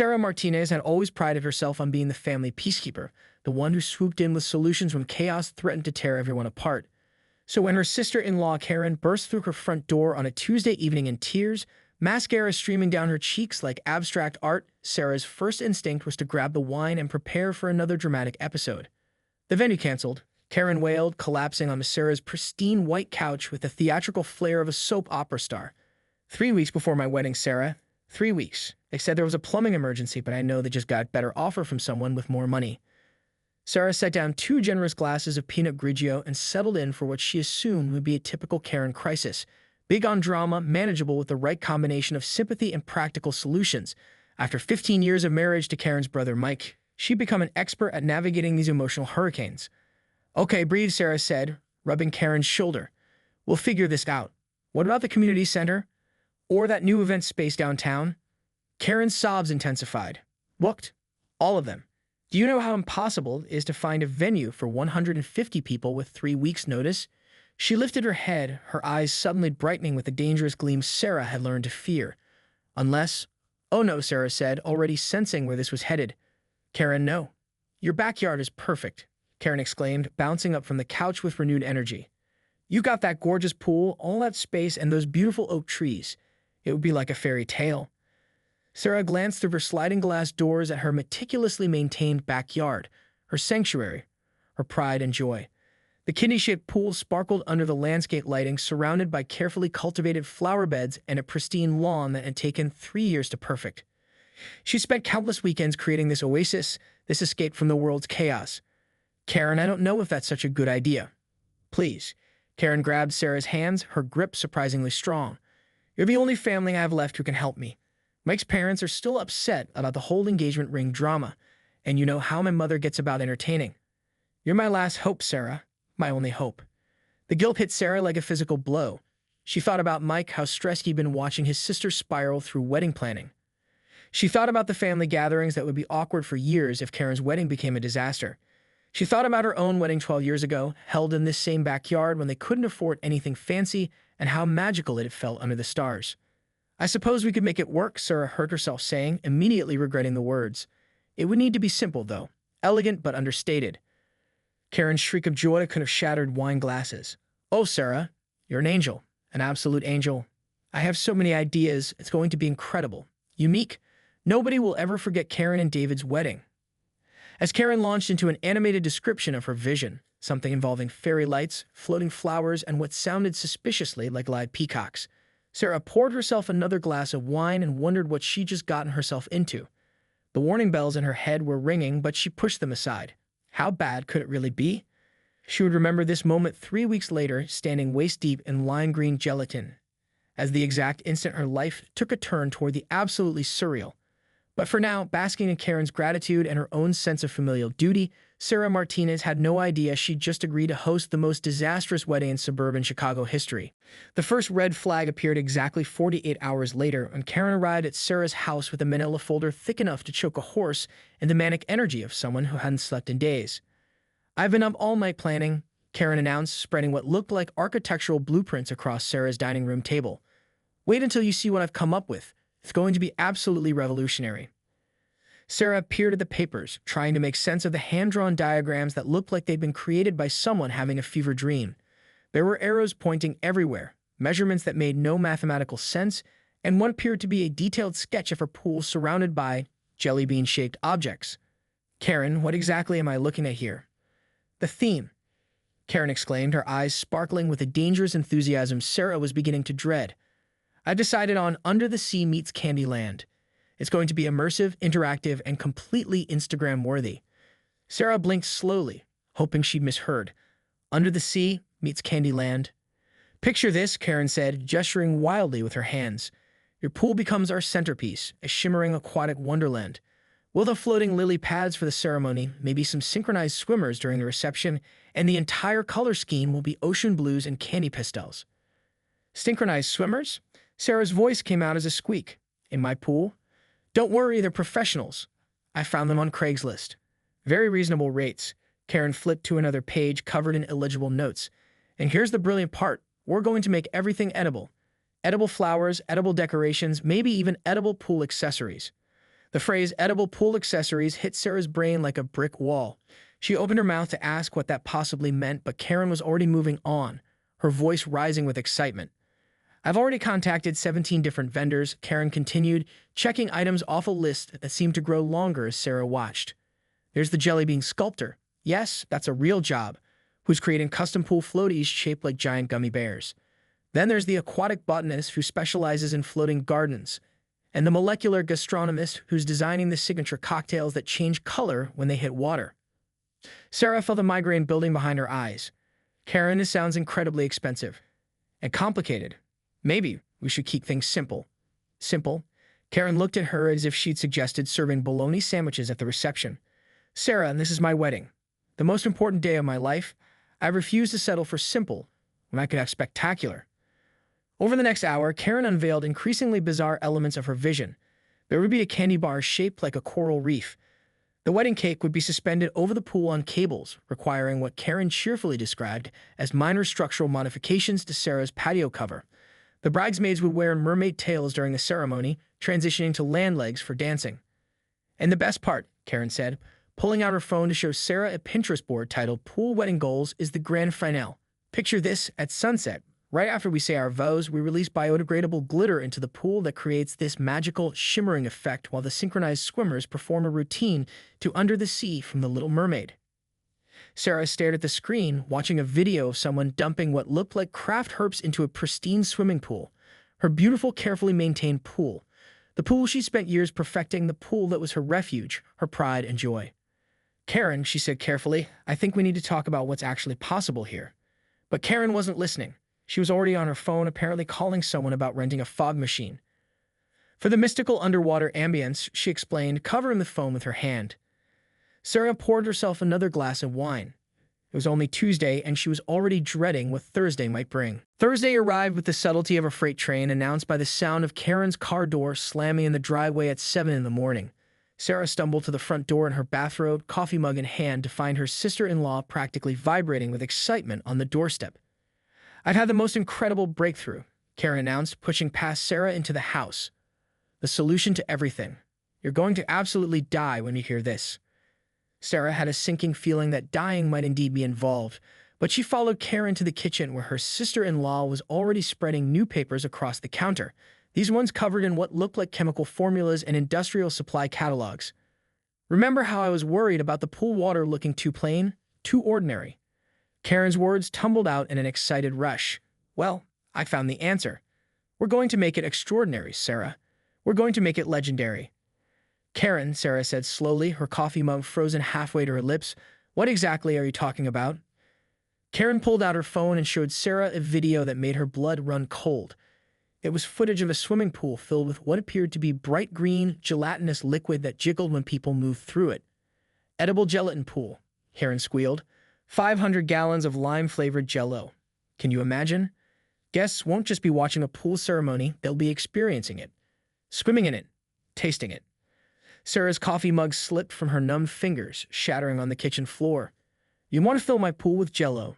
Sarah Martinez had always prided herself on being the family peacekeeper, the one who swooped in with solutions when chaos threatened to tear everyone apart. So when her sister-in-law Karen burst through her front door on a Tuesday evening in tears, mascara streaming down her cheeks like abstract art, Sarah's first instinct was to grab the wine and prepare for another dramatic episode. The venue canceled. Karen wailed, collapsing on Sarah's pristine white couch with the theatrical flair of a soap opera star. 3 weeks before my wedding, Sarah. 3 weeks. They said there was a plumbing emergency, but I know they just got a better offer from someone with more money. Sarah set down 2 generous glasses of Pinot Grigio and settled in for what she assumed would be a typical Karen crisis. Big on drama, manageable with the right combination of sympathy and practical solutions. After 15 years of marriage to Karen's brother Mike, she'd become an expert at navigating these emotional hurricanes. "Okay, breathe," Sarah said, rubbing Karen's shoulder. "We'll figure this out. What about the community center? Or that new event space downtown?" Karen's sobs intensified. "Booked. All of them. Do you know how impossible it is to find a venue for 150 people with 3 weeks' notice?" She lifted her head, her eyes suddenly brightening with the dangerous gleam Sarah had learned to fear. "Unless—" "Oh no," Sarah said, already sensing where this was headed. "Karen, no. Your backyard is perfect," Karen exclaimed, bouncing up from the couch with renewed energy. "You got that gorgeous pool, all that space, and those beautiful oak trees. It would be like a fairy tale." Sarah glanced through her sliding glass doors at her meticulously maintained backyard, her sanctuary, her pride and joy. The kidney-shaped pool sparkled under the landscape lighting, surrounded by carefully cultivated flower beds and a pristine lawn that had taken 3 years to perfect. She spent countless weekends creating this oasis, this escape from the world's chaos. "Karen, I don't know if that's such a good idea." "Please." Karen grabbed Sarah's hands, her grip surprisingly strong. "You're the only family I have left who can help me. Mike's parents are still upset about the whole engagement ring drama, and you know how my mother gets about entertaining. You're my last hope, Sarah. My only hope." The guilt hit Sarah like a physical blow. She thought about Mike, how stressed he'd been watching his sister spiral through wedding planning. She thought about the family gatherings that would be awkward for years if Karen's wedding became a disaster. She thought about her own wedding 12 years ago, held in this same backyard when they couldn't afford anything fancy, and how magical it had felt under the stars. "I suppose we could make it work," Sarah heard herself saying, immediately regretting the words. "It would need to be simple, though. Elegant but understated." Karen's shriek of joy could have shattered wine glasses. "Oh, Sarah, you're an angel. An absolute angel. I have so many ideas. It's going to be incredible. Unique. Nobody will ever forget Karen and David's wedding." As Karen launched into an animated description of her vision, something involving fairy lights, floating flowers, and what sounded suspiciously like live peacocks, Sarah poured herself another glass of wine and wondered what she'd just gotten herself into. The warning bells in her head were ringing, but she pushed them aside. How bad could it really be? She would remember this moment 3 weeks later, standing waist-deep in lime green gelatin, as the exact instant her life took a turn toward the absolutely surreal. But for now, basking in Karen's gratitude and her own sense of familial duty, Sarah Martinez had no idea she'd just agreed to host the most disastrous wedding in suburban Chicago history. The first red flag appeared exactly 48 hours later when Karen arrived at Sarah's house with a manila folder thick enough to choke a horse and the manic energy of someone who hadn't slept in days. "I've been up all night planning," Karen announced, spreading what looked like architectural blueprints across Sarah's dining room table. "Wait until you see what I've come up with. It's going to be absolutely revolutionary." Sarah peered at the papers, trying to make sense of the hand-drawn diagrams that looked like they'd been created by someone having a fever dream. There were arrows pointing everywhere, measurements that made no mathematical sense, and one appeared to be a detailed sketch of her pool surrounded by jelly bean-shaped objects. "Karen, what exactly am I looking at here?" "The theme," Karen exclaimed, her eyes sparkling with a dangerous enthusiasm Sarah was beginning to dread. "I've decided on Under the Sea Meets Candyland. It's going to be immersive, interactive, and completely Instagram-worthy." Sarah blinked slowly, hoping she'd misheard. "Under the Sea Meets Candyland." "Picture this," Karen said, gesturing wildly with her hands. "Your pool becomes our centerpiece, a shimmering aquatic wonderland. We'll have floating lily pads for the ceremony, maybe some synchronized swimmers during the reception, and the entire color scheme will be ocean blues and candy pastels." "Synchronized swimmers?" Sarah's voice came out as a squeak. "In my pool? Don't worry, they're professionals. I found them on Craigslist. Very reasonable rates." Karen flipped to another page covered in illegible notes. "And here's the brilliant part. We're going to make everything edible. Edible flowers, edible decorations, maybe even edible pool accessories. The phrase edible pool accessories hit Sarah's brain like a brick wall. She opened her mouth to ask what that possibly meant, but Karen was already moving on, her voice rising with excitement. I've already contacted 17 different vendors, Karen continued, checking items off a list that seemed to grow longer as Sarah watched. There's the jelly bean sculptor. Yes, that's a real job, who's creating custom pool floaties shaped like giant gummy bears. Then there's the aquatic botanist who specializes in floating gardens, and the molecular gastronomist who's designing the signature cocktails that change color when they hit water. Sarah felt a migraine building behind her eyes. Karen, this sounds incredibly expensive. And complicated. Maybe we should keep things simple. Simple? Karen looked at her as if she'd suggested serving bologna sandwiches at the reception. Sarah, this is my wedding. The most important day of my life. I refuse to settle for simple when I could have spectacular. Over the next hour, Karen unveiled increasingly bizarre elements of her vision. There would be a candy bar shaped like a coral reef. The wedding cake would be suspended over the pool on cables, requiring what Karen cheerfully described as minor structural modifications to Sarah's patio cover. The bridesmaids would wear mermaid tails during the ceremony, transitioning to land legs for dancing. And the best part, Karen said, pulling out her phone to show Sarah a Pinterest board titled Pool Wedding Goals, is the grand finale. Picture this at sunset. Right after we say our vows, we release biodegradable glitter into the pool that creates this magical, shimmering effect while the synchronized swimmers perform a routine to Under the Sea from The Little Mermaid. Sarah stared at the screen, watching a video of someone dumping what looked like craft herbs into a pristine swimming pool. Her beautiful, carefully maintained pool. The pool she spent years perfecting, the pool that was her refuge, her pride and joy. Karen, she said carefully, I think we need to talk about what's actually possible here. But Karen wasn't listening. She was already on her phone, apparently calling someone about renting a fog machine. For the mystical underwater ambience, she explained, covering the phone with her hand. Sarah poured herself another glass of wine. It was only Tuesday, and she was already dreading what Thursday might bring. Thursday arrived with the subtlety of a freight train, announced by the sound of Karen's car door slamming in the driveway at 7 in the morning. Sarah stumbled to the front door in her bathrobe, coffee mug in hand, to find her sister-in-law practically vibrating with excitement on the doorstep. I've had the most incredible breakthrough, Karen announced, pushing past Sarah into the house. The solution to everything. You're going to absolutely die when you hear this. Sarah had a sinking feeling that dying might indeed be involved, but she followed Karen to the kitchen where her sister-in-law was already spreading new papers across the counter, these ones covered in what looked like chemical formulas and industrial supply catalogs. Remember how I was worried about the pool water looking too plain, too ordinary? Karen's words tumbled out in an excited rush. Well, I found the answer. We're going to make it extraordinary, Sarah. We're going to make it legendary. Karen, Sarah said slowly, her coffee mug frozen halfway to her lips, what exactly are you talking about? Karen pulled out her phone and showed Sarah a video that made her blood run cold. It was footage of a swimming pool filled with what appeared to be bright green, gelatinous liquid that jiggled when people moved through it. Edible gelatin pool, Karen squealed. 500 gallons of lime-flavored JELLO. Can you imagine? Guests won't just be watching a pool ceremony, they'll be experiencing it. Swimming in it. Tasting it. Sarah's coffee mug slipped from her numbed fingers, shattering on the kitchen floor. You want to fill my pool with JELLO.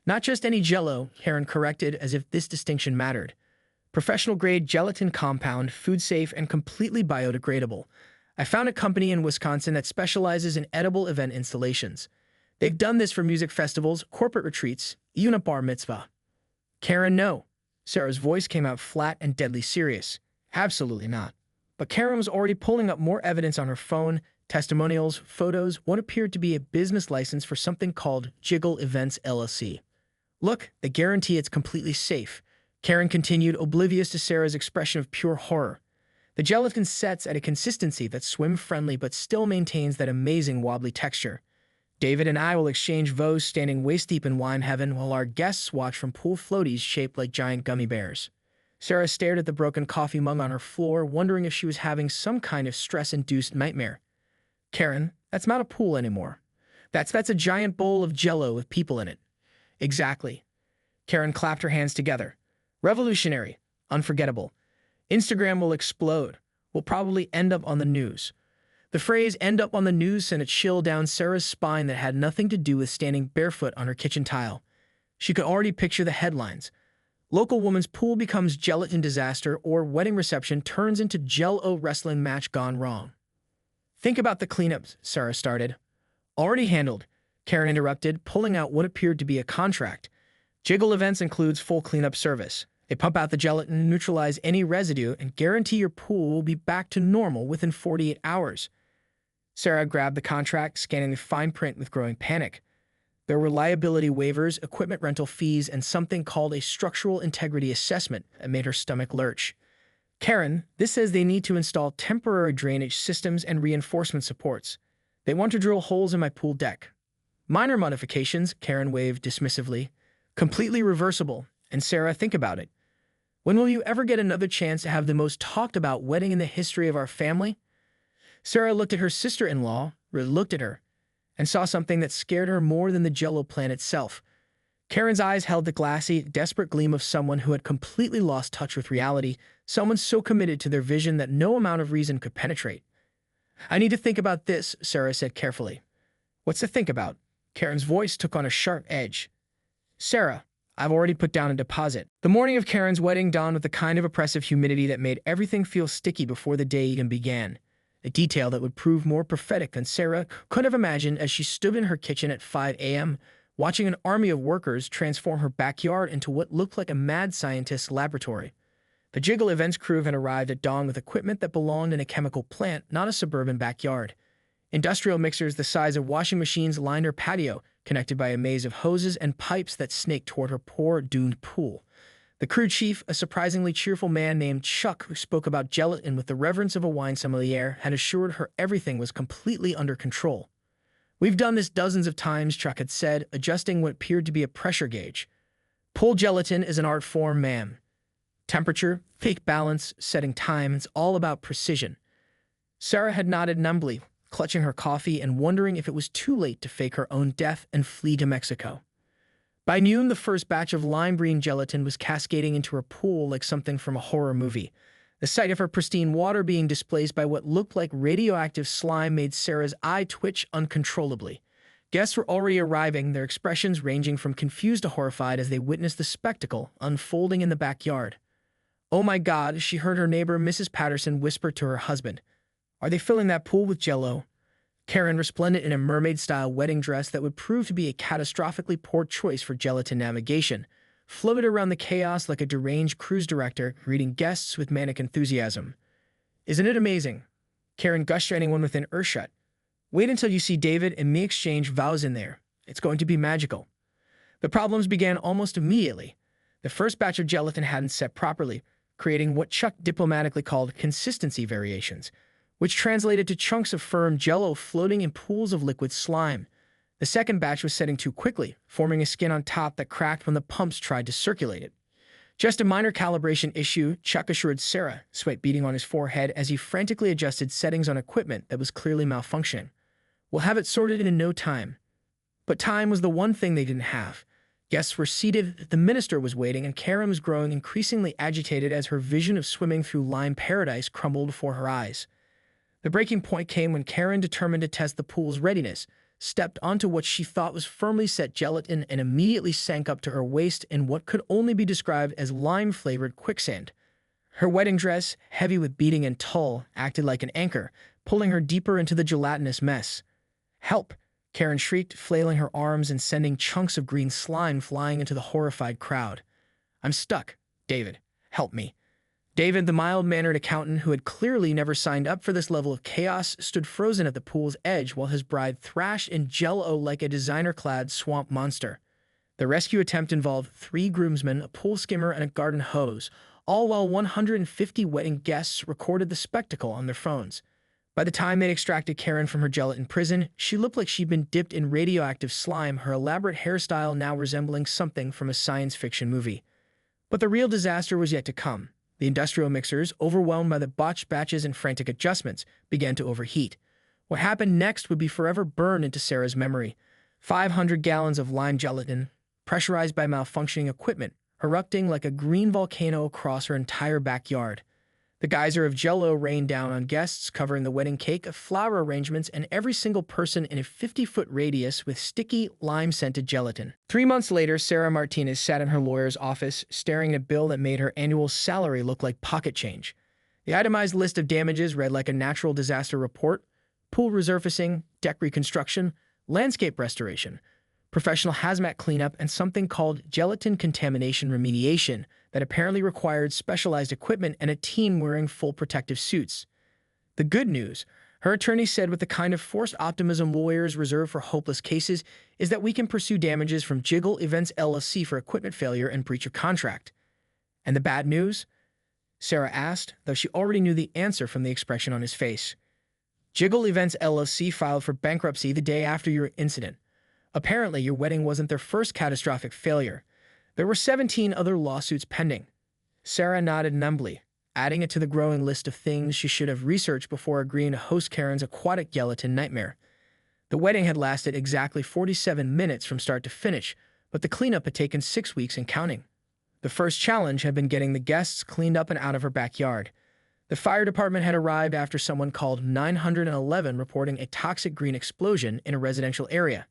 Not just any JELLO, Karen corrected as if this distinction mattered. Professional-grade gelatin compound, food-safe, and completely biodegradable. I found a company in Wisconsin that specializes in edible event installations. They've done this for music festivals, corporate retreats, even a bar mitzvah. Karen, no. Sarah's voice came out flat and deadly serious. Absolutely not. But Karen was already pulling up more evidence on her phone, testimonials, photos, what appeared to be a business license for something called Jiggle Events LLC. Look, they guarantee it's completely safe. Karen continued, oblivious to Sarah's expression of pure horror. The gelatin sets at a consistency that's swim-friendly but still maintains that amazing wobbly texture. David and I will exchange vows standing waist-deep in wine heaven while our guests watch from pool floaties shaped like giant gummy bears. Sarah stared at the broken coffee mug on her floor, wondering if she was having some kind of stress-induced nightmare. Karen, that's not a pool anymore. That's a giant bowl of JELLO with people in it. Exactly. Karen clapped her hands together. Revolutionary. Unforgettable. Instagram will explode. We'll probably end up on the news. The phrase end up on the news sent a chill down Sarah's spine that had nothing to do with standing barefoot on her kitchen tile. She could already picture the headlines. Local woman's pool becomes gelatin disaster, or wedding reception turns into JELLO wrestling match gone wrong. Think about the cleanups, Sarah started. Already handled, Karen interrupted, pulling out what appeared to be a contract. JELLO events includes full cleanup service. They pump out the gelatin, neutralize any residue, and guarantee your pool will be back to normal within 48 hours. Sarah grabbed the contract, scanning the fine print with growing panic. There were liability waivers, equipment rental fees, and something called a structural integrity assessment that made her stomach lurch. Karen, this says they need to install temporary drainage systems and reinforcement supports. They want to drill holes in my pool deck. Minor modifications, Karen waved dismissively. Completely reversible. And Sarah, think about it. When will you ever get another chance to have the most talked about wedding in the history of our family? Sarah looked at her sister-in-law, looked at her, and saw something that scared her more than the JELLO plan itself. Karen's eyes held the glassy, desperate gleam of someone who had completely lost touch with reality, someone so committed to their vision that no amount of reason could penetrate. I need to think about this, Sarah said carefully. What's to think about? Karen's voice took on a sharp edge. Sarah, I've already put down a deposit. The morning of Karen's wedding dawned with the kind of oppressive humidity that made everything feel sticky before the day even began. A detail that would prove more prophetic than Sarah could have imagined as she stood in her kitchen at 5 a.m., watching an army of workers transform her backyard into what looked like a mad scientist's laboratory. The JELLO events crew had arrived at dawn with equipment that belonged in a chemical plant, not a suburban backyard. Industrial mixers the size of washing machines lined her patio, connected by a maze of hoses and pipes that snaked toward her poor, doomed pool. The crew chief, a surprisingly cheerful man named Chuck who spoke about gelatin with the reverence of a wine sommelier, had assured her everything was completely under control. We've done this dozens of times, Chuck had said, adjusting what appeared to be a pressure gauge. Pool gelatin is an art form, ma'am. Temperature, fake balance, setting time, it's all about precision. Sarah had nodded numbly, clutching her coffee and wondering if it was too late to fake her own death and flee to Mexico. By noon, the first batch of lime green gelatin was cascading into her pool like something from a horror movie. The sight of her pristine water being displaced by what looked like radioactive slime made Sarah's eye twitch uncontrollably. Guests were already arriving, their expressions ranging from confused to horrified as they witnessed the spectacle unfolding in the backyard. Oh my God, she heard her neighbor Mrs. Patterson whisper to her husband. Are they filling that pool with JELLO? Karen, resplendent in a mermaid-style wedding dress that would prove to be a catastrophically poor choice for gelatin navigation, floated around the chaos like a deranged cruise director greeting guests with manic enthusiasm. Isn't it amazing? Karen gushed to anyone within earshot. Wait until you see David and me exchange vows in there. It's going to be magical. The problems began almost immediately. The first batch of gelatin hadn't set properly, creating what Chuck diplomatically called consistency variations, which translated to chunks of firm JELLO floating in pools of liquid slime. The second batch was setting too quickly, forming a skin on top that cracked when the pumps tried to circulate it. Just a minor calibration issue, Chuck assured Sarah, sweat beading on his forehead as he frantically adjusted settings on equipment that was clearly malfunctioning. We'll have it sorted in no time. But time was the one thing they didn't have. Guests were seated, the minister was waiting, and Karen was growing increasingly agitated as her vision of swimming through lime paradise crumbled before her eyes. The breaking point came when Karen, determined to test the pool's readiness, stepped onto what she thought was firmly set gelatin and immediately sank up to her waist in what could only be described as lime-flavored quicksand. Her wedding dress, heavy with beading and tulle, acted like an anchor, pulling her deeper into the gelatinous mess. Help! Karen shrieked, flailing her arms and sending chunks of green slime flying into the horrified crowd. I'm stuck. David, help me. David, the mild-mannered accountant who had clearly never signed up for this level of chaos, stood frozen at the pool's edge while his bride thrashed in JELLO like a designer-clad swamp monster. The rescue attempt involved 3 groomsmen, a pool skimmer, and a garden hose, all while 150 wedding guests recorded the spectacle on their phones. By the time they extracted Karen from her gelatin prison, she looked like she'd been dipped in radioactive slime, her elaborate hairstyle now resembling something from a science fiction movie. But the real disaster was yet to come. The industrial mixers, overwhelmed by the botched batches and frantic adjustments, began to overheat. What happened next would be forever burned into Sarah's memory. 500 gallons of lime gelatin, pressurized by malfunctioning equipment, erupting like a green volcano across her entire backyard. The geyser of JELLO rained down on guests, covering the wedding cake, flower arrangements, and every single person in a 50-foot radius with sticky, lime-scented gelatin. 3 months later, Sarah Martinez sat in her lawyer's office, staring at a bill that made her annual salary look like pocket change. The itemized list of damages read like a natural disaster report: pool resurfacing, deck reconstruction, landscape restoration, professional hazmat cleanup, and something called gelatin contamination remediation that apparently required specialized equipment and a team wearing full protective suits. The good news, her attorney said with the kind of forced optimism lawyers reserve for hopeless cases, is that we can pursue damages from JELLO Events LLC for equipment failure and breach of contract. And the bad news? Sarah asked, though she already knew the answer from the expression on his face. JELLO Events LLC filed for bankruptcy the day after your incident. Apparently, your wedding wasn't their first catastrophic failure. There were 17 other lawsuits pending. Sarah nodded numbly, adding it to the growing list of things she should have researched before agreeing to host Karen's aquatic gelatin nightmare. The wedding had lasted exactly 47 minutes from start to finish, but the cleanup had taken 6 weeks and counting. The first challenge had been getting the guests cleaned up and out of her backyard. The fire department had arrived after someone called 911 reporting a toxic green explosion in a residential area.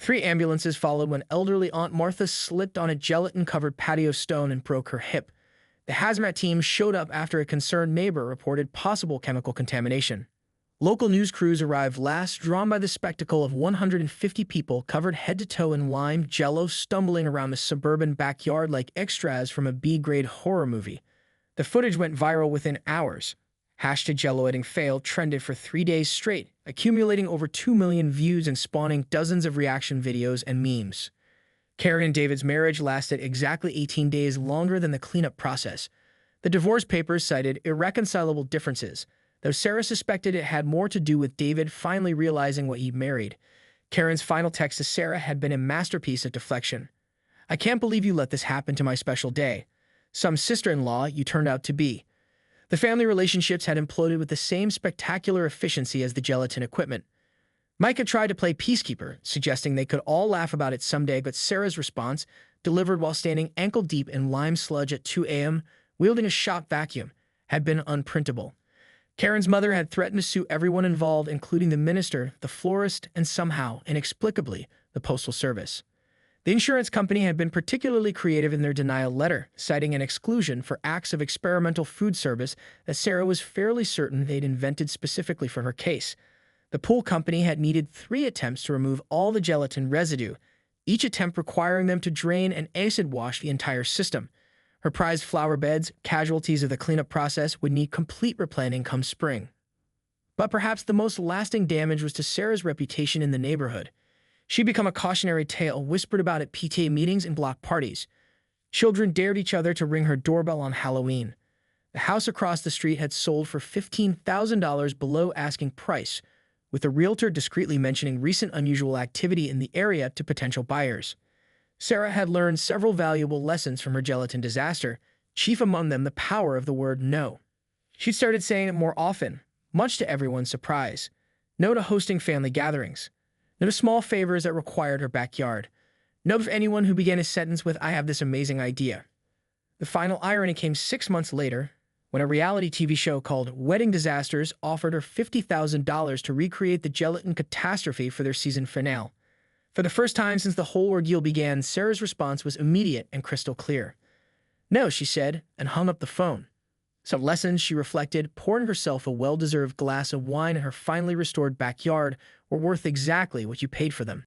3 ambulances followed when elderly Aunt Martha slipped on a gelatin-covered patio stone and broke her hip. The hazmat team showed up after a concerned neighbor reported possible chemical contamination. Local news crews arrived last, drawn by the spectacle of 150 people covered head to toe in lime jello stumbling around the suburban backyard like extras from a B-grade horror movie. The footage went viral within hours. #JELLOWeddingFail trended for 3 days straight, accumulating over 2 million views and spawning dozens of reaction videos and memes. Karen and David's marriage lasted exactly 18 days longer than the cleanup process. The divorce papers cited irreconcilable differences, though Sarah suspected it had more to do with David finally realizing what he'd married. Karen's final text to Sarah had been a masterpiece of deflection. "I can't believe you let this happen to my special day. Some sister-in-law you turned out to be." The family relationships had imploded with the same spectacular efficiency as the gelatin equipment. Micah tried to play peacekeeper, suggesting they could all laugh about it someday, but Sarah's response, delivered while standing ankle-deep in lime sludge at 2 a.m., wielding a shop vacuum, had been unprintable. Karen's mother had threatened to sue everyone involved, including the minister, the florist, and somehow, inexplicably, the Postal Service. The insurance company had been particularly creative in their denial letter, citing an exclusion for acts of experimental food service that Sarah was fairly certain they'd invented specifically for her case. The pool company had needed 3 attempts to remove all the gelatin residue, each attempt requiring them to drain and acid wash the entire system. Her prized flower beds, casualties of the cleanup process, would need complete replanting come spring. But perhaps the most lasting damage was to Sarah's reputation in the neighborhood. She'd become a cautionary tale whispered about at PTA meetings and block parties. Children dared each other to ring her doorbell on Halloween. The house across the street had sold for $15,000 below asking price, with a realtor discreetly mentioning recent unusual activity in the area to potential buyers. Sarah had learned several valuable lessons from her gelatin disaster, chief among them the power of the word no. She'd started saying it more often, much to everyone's surprise. No to hosting family gatherings. No to small favors that required her backyard. No to anyone who began a sentence with, "I have this amazing idea." The final irony came 6 months later, when a reality TV show called Wedding Disasters offered her $50,000 to recreate the gelatin catastrophe for their season finale. For the first time since the whole ordeal began, Sarah's response was immediate and crystal clear. "No," she said, and hung up the phone. Some lessons, she reflected, pouring herself a well-deserved glass of wine in her finally restored backyard, were worth exactly what you paid for them.